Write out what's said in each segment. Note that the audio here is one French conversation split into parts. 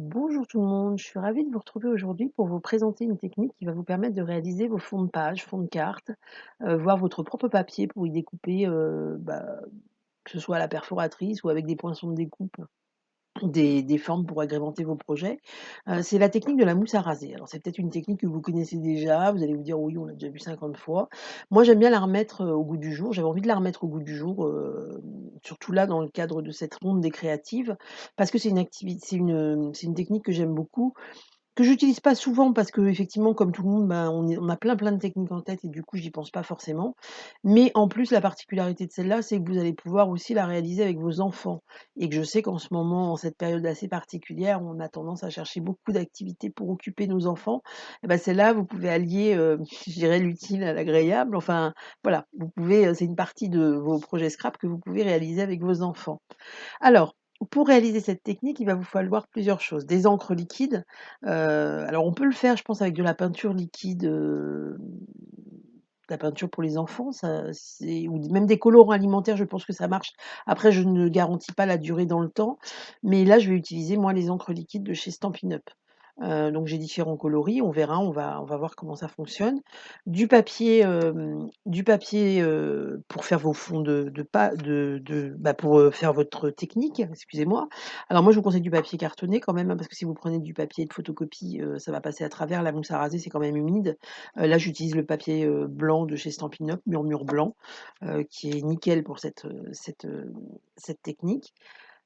Bonjour tout le monde, je suis ravie de vous retrouver aujourd'hui pour vous présenter une technique qui va vous permettre de réaliser vos fonds de page, fonds de cartes, voire votre propre papier pour y découper, que ce soit à la perforatrice ou avec des poinçons de découpe, des formes pour agrémenter vos projets. C'est la technique de la mousse à raser. Alors c'est peut-être une technique que vous connaissez déjà, vous allez vous dire: «Oui, on l'a déjà vu 50 fois». Moi j'aime bien la remettre, au goût du jour. J'avais envie de la remettre au goût du jour, surtout là dans le cadre de cette ronde des créatives, parce que c'est une technique que j'aime beaucoup, que j'utilise pas souvent parce qu'effectivement, comme tout le monde, ben, on a plein de techniques en tête et du coup, j'y pense pas forcément. Mais en plus, la particularité de celle-là, c'est que vous allez pouvoir aussi la réaliser avec vos enfants et que je sais qu'en ce moment, en cette période assez particulière, on a tendance à chercher beaucoup d'activités pour occuper nos enfants. Et ben celle-là, vous pouvez allier, je dirais l'utile à l'agréable. Enfin, voilà, vous pouvez, c'est une partie de vos projets scrap que vous pouvez réaliser avec vos enfants. Alors, pour réaliser cette technique, il va vous falloir plusieurs choses. Des encres liquides, alors on peut le faire, je pense, avec de la peinture liquide, la peinture pour les enfants, ça c'est ou même des colorants alimentaires, je pense que ça marche. Après, je ne garantis pas la durée dans le temps, mais là, je vais utiliser, moi, les encres liquides de chez Stampin' Up. Donc j'ai différents coloris, on verra, on va voir comment ça fonctionne. Du papier, pour faire vos fonds de pa de pour, faire votre technique, excusez-moi. Alors moi, je vous conseille du papier cartonné quand même, hein, parce que si vous prenez du papier de photocopie, ça va passer à travers. La mousse à raser, c'est quand même humide. Là, j'utilise le papier, blanc de chez Stampin' Up, Murmure blanc, qui est nickel pour cette technique.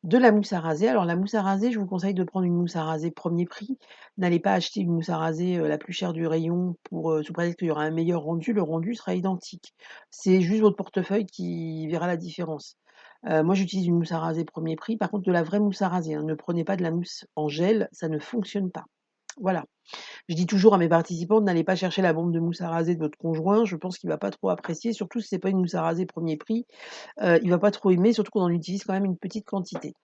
De la mousse à raser. Alors la mousse à raser, je vous conseille de prendre une mousse à raser premier prix. N'allez pas acheter une mousse à raser, la plus chère du rayon pour, sous prétexte qu'il y aura un meilleur rendu, le rendu sera identique. C'est juste votre portefeuille qui verra la différence. Moi j'utilise une mousse à raser premier prix, par contre de la vraie mousse à raser, hein. Ne prenez pas de la mousse en gel, ça ne fonctionne pas. Voilà. Je dis toujours à mes participantes: «N'allez pas chercher la bombe de mousse à raser de votre conjoint, je pense qu'il va pas trop apprécier, surtout si c'est pas une mousse à raser premier prix, il va pas trop aimer, surtout qu'on en utilise quand même une petite quantité».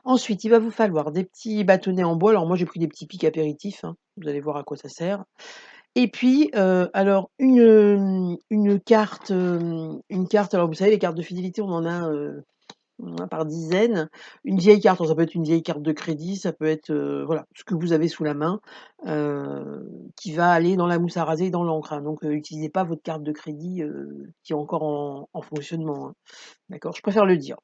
Ensuite, il va vous falloir des petits bâtonnets en bois. Alors moi, j'ai pris des petits pics apéritifs, hein, vous allez voir à quoi ça sert. Et puis, alors une carte, alors vous savez les cartes de fidélité, on en a par dizaines. Une vieille carte, alors ça peut être une vieille carte de crédit, ça peut être, voilà, ce que vous avez sous la main, qui va aller dans la mousse à raser et dans l'encre, hein. Donc, utilisez pas votre carte de crédit, qui est encore en fonctionnement, hein. D'accord? Je préfère le dire.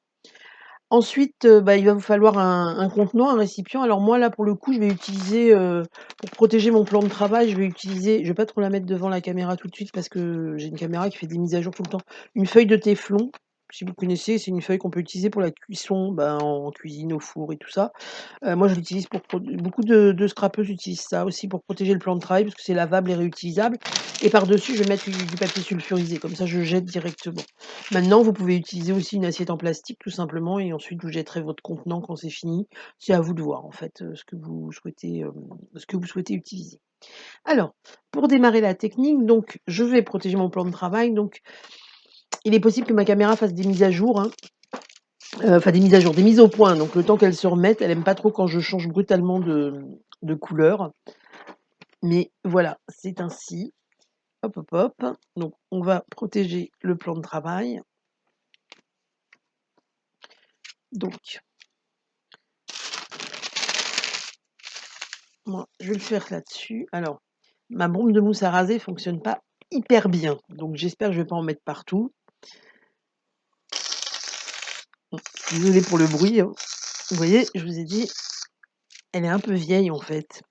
Ensuite, il va vous falloir un contenant, un récipient. Alors moi, là, pour le coup, je vais utiliser, pour protéger mon plan de travail, je vais pas trop la mettre devant la caméra tout de suite parce que j'ai une caméra qui fait des mises à jour tout le temps. Une feuille de téflon, si vous connaissez, c'est une feuille qu'on peut utiliser pour la cuisson, en cuisine, au four et tout ça. Moi, je l'utilise pour beaucoup de scrappeuses utilisent ça aussi pour protéger le plan de travail parce que c'est lavable et réutilisable et par-dessus, je vais mettre du papier sulfurisé, comme ça je jette directement. Maintenant, vous pouvez utiliser aussi une assiette en plastique tout simplement et ensuite vous jetterez votre contenant quand c'est fini. C'est à vous de voir en fait, ce que vous souhaitez utiliser. Alors, pour démarrer la technique, donc je vais protéger mon plan de travail, donc il est possible que ma caméra fasse des mises à jour, hein, enfin des mises à jour, des mises au point, donc le temps qu'elle se remette, elle aime pas trop quand je change brutalement de couleur. Mais voilà, c'est ainsi. Hop, hop, hop. Donc on va protéger le plan de travail. Donc, moi, je vais le faire là-dessus. Alors, ma bombe de mousse à raser fonctionne pas hyper bien, donc j'espère que je vais pas en mettre partout. Bon, désolée pour le bruit, hein. Vous voyez, je vous ai dit, elle est un peu vieille en fait,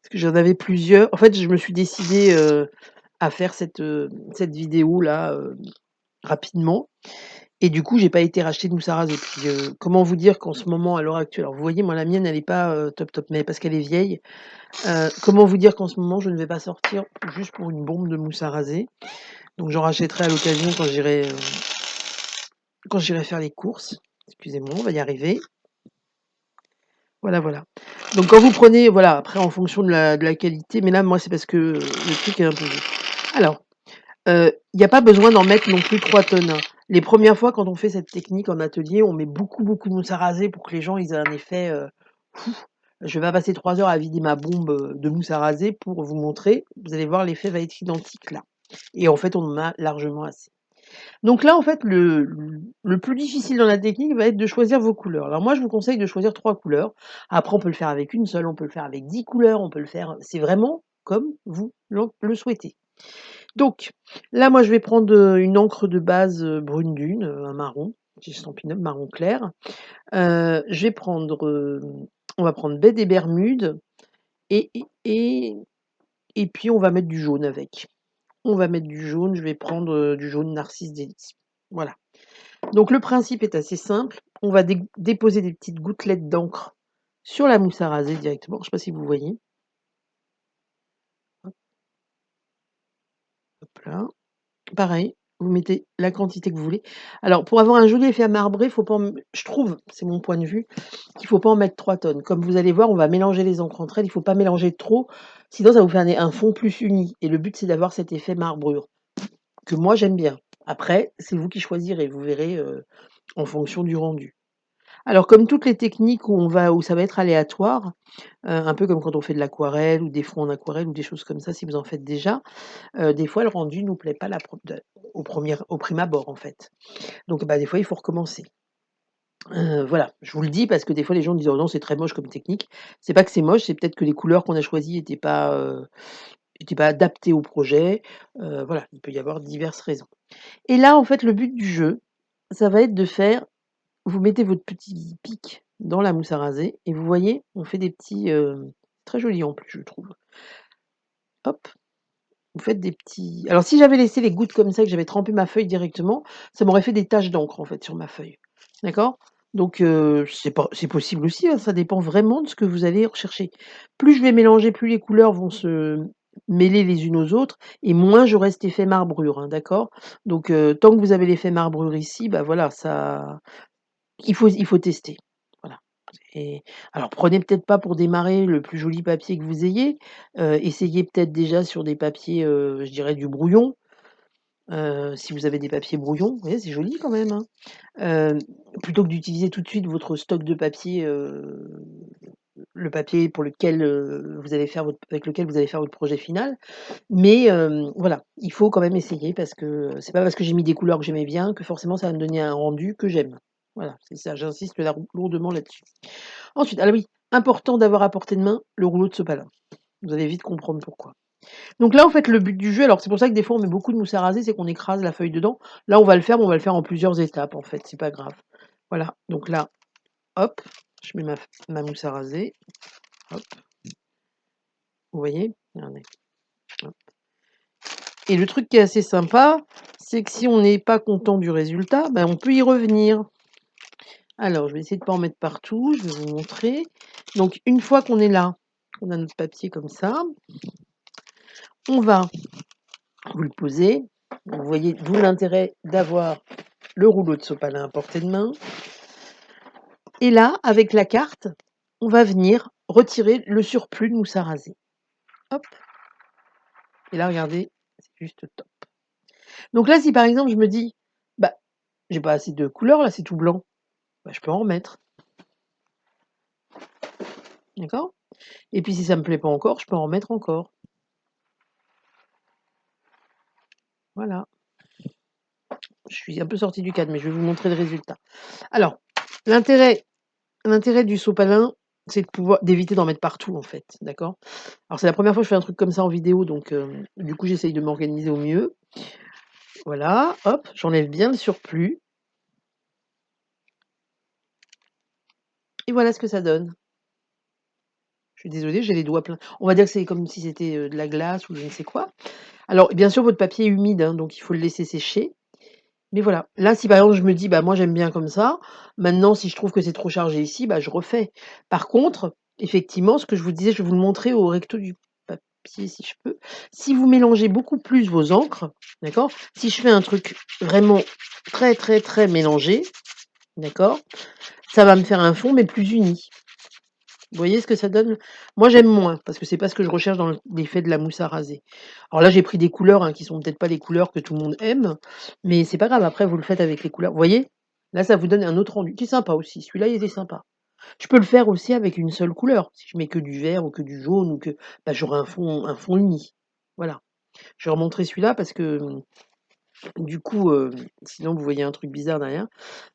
parce que j'en avais plusieurs. En fait, je me suis décidée, à faire cette vidéo-là, rapidement et du coup, j'ai pas été racheter de mousse à raser. Puis, comment vous dire qu'en ce moment, à l'heure actuelle alors vous voyez, moi, la mienne, elle est pas, top top, mais parce qu'elle est vieille. Comment vous dire qu'en ce moment, je ne vais pas sortir juste pour une bombe de mousse à raser. Donc j'en rachèterai à l'occasion quand j'irai faire les courses. Excusez-moi, on va y arriver. Voilà, voilà. Donc quand vous prenez voilà, après en fonction de la qualité, mais là, moi, c'est parce que le truc est un peu vieux. Alors, il y a pas besoin d'en mettre non plus 3 tonnes, hein. Les premières fois, quand on fait cette technique en atelier, on met beaucoup de mousse à raser pour que les gens ils aient un effet, fou. Je vais pas passer 3 heures à vider ma bombe, de mousse à raser pour vous montrer. Vous allez voir, l'effet va être identique là et en fait, on en a largement assez. Donc là, en fait, le plus difficile dans la technique va être de choisir vos couleurs. Alors moi, je vous conseille de choisir 3 couleurs. Après, on peut le faire avec une seule, on peut le faire avec 10 couleurs, on peut le faire c'est vraiment comme vous le souhaitez. Donc là, moi, je vais prendre, une encre de base, brune dune, un marron, petit Stampin' Up marron clair. Je vais prendre, on va prendre baie des Bermudes et et et et puis on va mettre du jaune avec. On va mettre du jaune, je vais prendre, du jaune Narcisse Délice. Voilà. Donc le principe est assez simple. On va déposer des petites gouttelettes d'encre sur la mousse à raser directement. Je ne sais pas si vous voyez. Hop, hop là. Pareil, vous mettez la quantité que vous voulez. Alors pour avoir un joli effet à marbré, faut pas je trouve, c'est mon point de vue, qu'il ne faut pas en mettre 3 tonnes. Comme vous allez voir, on va mélanger les encres entre elles, il ne faut pas mélanger trop, sinon ça va vous faire un fond plus uni. Et le but, c'est d'avoir cet effet marbrure, que moi j'aime bien. Après, c'est vous qui choisirez, vous verrez en fonction du rendu. Alors comme toutes les techniques où ça va être aléatoire, un peu comme quand on fait de l'aquarelle ou des fonds en aquarelle ou des choses comme ça, si vous en faites déjà, des fois le rendu nous plaît pas au prime abord, en fait. Donc bah, des fois il faut recommencer. Voilà, je vous le dis parce que des fois les gens disent: «Oh non, c'est très moche comme technique». C'est pas que c'est moche, c'est peut-être que les couleurs qu'on a choisies étaient pas adaptées au projet, voilà, il peut y avoir diverses raisons. Et là, en fait, le but du jeu, ça va être de faire vous mettez votre petit pic dans la mousse à raser et vous voyez, on fait des petits, très jolis en plus, je trouve. Hop, vous faites des petits alors si j'avais laissé les gouttes comme ça et que j'avais trempé ma feuille directement, ça m'aurait fait des taches d'encre, en fait, sur ma feuille. D'accord? Donc c'est possible aussi, hein, ça dépend vraiment de ce que vous allez rechercher. Plus je vais mélanger, plus les couleurs vont se mêler les unes aux autres et moins j'aurai cet effet marbrure, hein, d'accord? Donc tant que vous avez l'effet marbrure ici, bah, voilà, ça il faut tester. Voilà. Et alors prenez peut-être pas pour démarrer le plus joli papier que vous ayez, essayez peut-être déjà sur des papiers, je dirais du brouillon, si vous avez des papiers brouillons, vous voyez, c'est joli quand même, hein. Plutôt que d'utiliser tout de suite votre stock de papier, le papier pour lequel, vous allez faire votre avec lequel vous allez faire votre projet final. Mais voilà, il faut quand même essayer parce que c'est pas parce que j'ai mis des couleurs que j'aimais bien que forcément ça va me donner un rendu que j'aime. Voilà, c'est ça, j'insiste lourdement là-dessus. Ensuite, alors oui, important d'avoir à portée de main le rouleau de sopalin. Vous allez vite comprendre pourquoi. Donc là, en fait, le but du jeu, alors c'est pour ça que des fois on met beaucoup de mousse à raser, c'est qu'on écrase la feuille dedans. Là, on va le faire, mais on va le faire en plusieurs étapes en fait, c'est pas grave. Voilà, donc là, hop, je mets ma mousse à raser, hop, vous voyez? Regardez, hop. Et le truc qui est assez sympa, c'est que si on n'est pas content du résultat, ben, on peut y revenir. Alors, je vais essayer de pas en mettre partout, je vais vous montrer. Donc une fois qu'on est là, on a notre papier comme ça, on va vous le poser. Vous voyez, d'où l'intérêt d'avoir le rouleau de sopalin à portée de main. Et là, avec la carte, on va venir retirer le surplus de mousse à raser. Hop. Et là, regardez, c'est juste top. Donc là, si par exemple je me dis, bah, j'ai pas assez de couleur, là c'est tout blanc, bah, je peux en remettre. D'accord? Et puis si ça me plaît pas encore, je peux en remettre encore. Voilà. Je suis un peu sortie du cadre, mais je vais vous montrer le résultat. Alors, l'intérêt du sopalin, c'est d'éviter d'en mettre partout en fait, d'accord? Alors c'est la première fois que je fais un truc comme ça en vidéo, donc du coup j'essaye de m'organiser au mieux. Voilà, hop, j'enlève bien le surplus. Et voilà ce que ça donne. Je suis désolée, j'ai les doigts pleins. On va dire que c'est comme si c'était, de la glace ou je ne sais quoi. Alors bien sûr votre papier est humide, hein, donc il faut le laisser sécher. Mais voilà, là si par exemple je me dis: «Bah moi j'aime bien comme ça», maintenant si je trouve que c'est trop chargé ici, bah je refais. Par contre, effectivement, ce que je vous disais, je vais vous le montrer au recto du papier si je peux. Si vous mélangez beaucoup plus vos encres, d'accord? Si je fais un truc vraiment très, très, très mélangé, d'accord? Ça va me faire un fond mais plus uni. Vous voyez ce que ça donne? Moi, j'aime moins parce que c'est pas ce que je recherche dans l'effet de la mousse à raser. Alors là, j'ai pris des couleurs, hein, qui sont peut-être pas les couleurs que tout le monde aime, mais c'est pas grave, après vous le faites avec les couleurs. Vous voyez? Là, ça vous donne un autre rendu qui est sympa aussi. Celui-là, il était sympa. Je peux le faire aussi avec une seule couleur. Si je mets que du vert ou que du jaune ou que bah, j'aurai un fond uni. Voilà. Je vais remontrer celui-là parce que, Du coup, sinon vous voyez un truc bizarre derrière.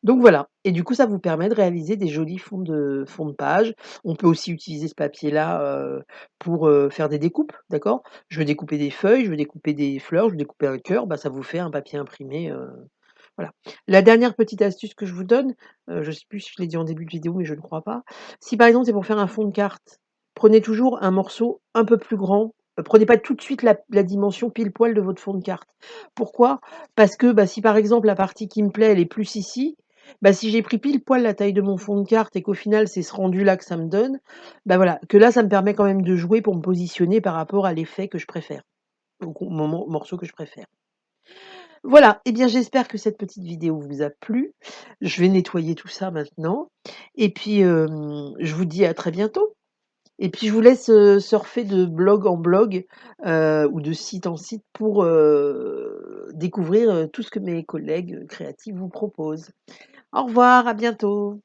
Donc voilà et du coup, ça vous permet de réaliser des jolis fonds de page. On peut aussi utiliser ce papier-là, pour, faire des découpes, d'accord? Je veux découper des feuilles, je veux découper des fleurs, je veux découper un cœur, bah, ça vous fait un papier imprimé, voilà. La dernière petite astuce que je vous donne, je sais plus si je l'ai dit en début de vidéo, mais je ne crois pas. Si par exemple, c'est pour faire un fond de carte, prenez toujours un morceau un peu plus grand, prenez pas tout de suite la dimension pile poil de votre fond de carte. Pourquoi? Parce que, bah, si par exemple la partie qui me plaît, elle est plus ici, bah, si j'ai pris pile poil la taille de mon fond de carte et qu'au final c'est ce rendu-là que ça me donne, bah, voilà, que là ça me permet quand même de jouer pour me positionner par rapport à l'effet que je préfère, au morceau que je préfère. Voilà, eh bien j'espère que cette petite vidéo vous a plu. Je vais nettoyer tout ça maintenant et puis, je vous dis à très bientôt et puis je vous laisse, surfer de blog en blog, ou de site en site pour, découvrir, tout ce que mes collègues, créatifs vous proposent. Au revoir, à bientôt.